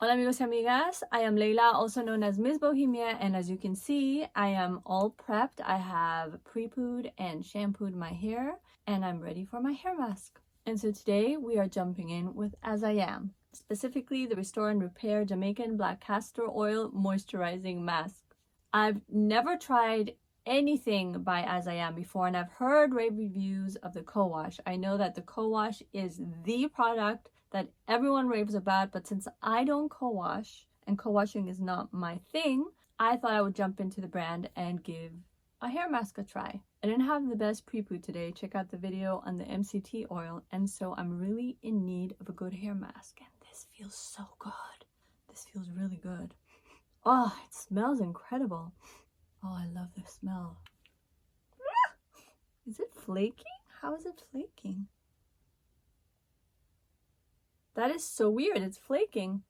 Hola amigos y amigas, I am Leila, also known as Ms. Bohemia, and as you can see, I am all prepped. I have pre-pooed and shampooed my hair, and I'm ready for my hair mask. And so today we are jumping in with As I Am, specifically the Restore and Repair Jamaican Black Castor Oil Moisturizing Mask. I've never tried anything by As I Am before, and I've heard rave reviews of the co-wash. I know that the co-wash is the product that everyone raves about, but since I don't co-wash and co-washing is not my thing, I thought I would jump into the brand and give a hair mask a try. I didn't have the best pre-poo today. Check out the video on the MCT oil, and so I'm really in need of a good hair mask, and this feels so good. This feels really good. Oh, it smells incredible. Oh, I love the smell. Is it flaking? How is it flaking? That is so weird. It's flaking.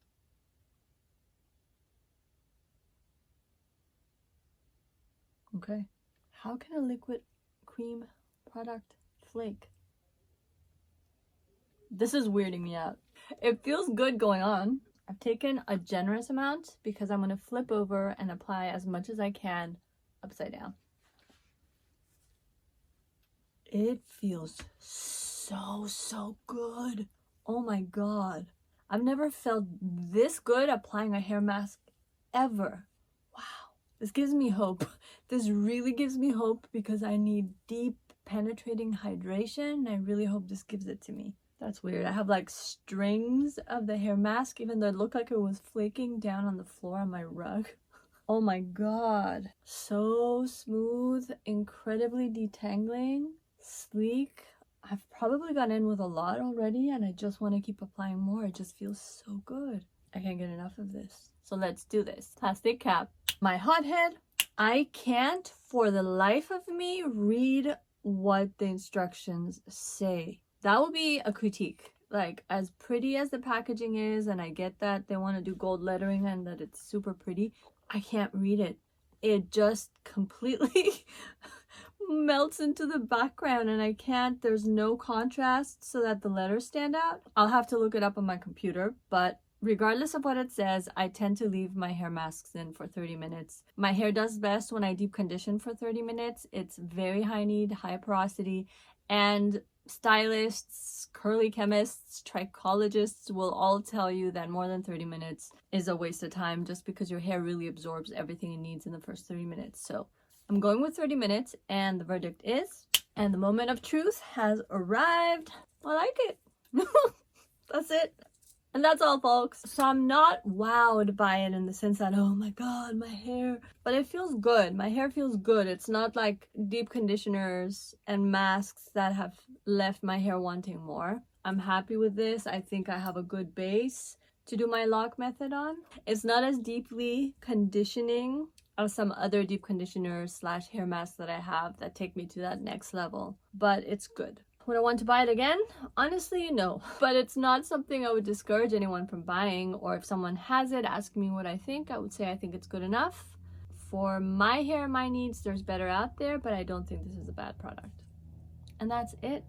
Okay. How can a liquid cream product flake? This is weirding me out. It feels good going on. I've taken a generous amount because I'm going to flip over and apply as much as I can upside down. It feels so good. Oh my god. I've never felt this good applying a hair mask ever. Wow. This gives me hope. This really gives me hope because I need deep penetrating hydration. I really hope this gives it to me. That's weird. I have like strings of the hair mask, even though it looked like it was flaking down on the floor on my rug. Oh my god. So smooth, incredibly detangling, sleek. I've probably gone in with a lot already and I just want to keep applying more. It just feels so good. I can't get enough of this. So let's do this. Plastic cap. My hothead. I can't for the life of me read what the instructions say. That would be a critique. Like, as pretty as the packaging is, and I get that they want to do gold lettering and that it's super pretty, I can't read it. It just completely melts into the background and I can't. There's no contrast so that the letters stand out. I'll have to look it up on my computer, but regardless of what it says, I tend to leave my hair masks in for 30 minutes. My hair does best when I deep condition for 30 minutes. It's very high need, high porosity, and stylists, curly chemists, trichologists will all tell you that more than 30 minutes is a waste of time just because your hair really absorbs everything it needs in the first 30 minutes. So I'm going with 30 minutes, and the verdict is, and the moment of truth has arrived. I like it. That's it. And that's all, folks. So I'm not wowed by it in the sense that, oh my god, my hair. But it feels good. My hair feels good. It's not like deep conditioners and masks that have left my hair wanting more. I'm happy with this. I think I have a good base to do my lock method on. It's not as deeply conditioning as some other deep conditioners slash hair masks that I have that take me to that next level. But it's good. Would I want to buy it again? Honestly, no. But it's not something I would discourage anyone from buying, or if someone has it, ask me what I think. I would say I think it's good enough. For my hair, my needs, there's better out there, but I don't think this is a bad product. And that's it.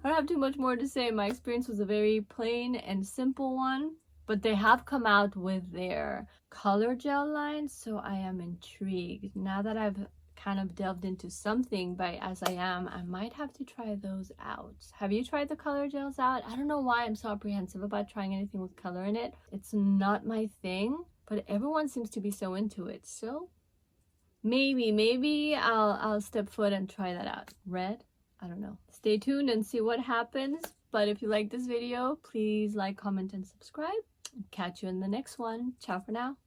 I don't have too much more to say. My experience was a very plain and simple one, but they have come out with their color gel line, so I am intrigued. Now that I've kind of delved into something by As I Am, I might have to try those out. Have you tried the color gels out? I don't know why I'm so apprehensive about trying anything with color in it. It's not my thing, but everyone seems to be so into it. So maybe I'll step foot and try that out. Red? I don't know. Stay tuned and see what happens. But if you like this video, please like, comment, and subscribe. Catch you in the next one. Ciao for now.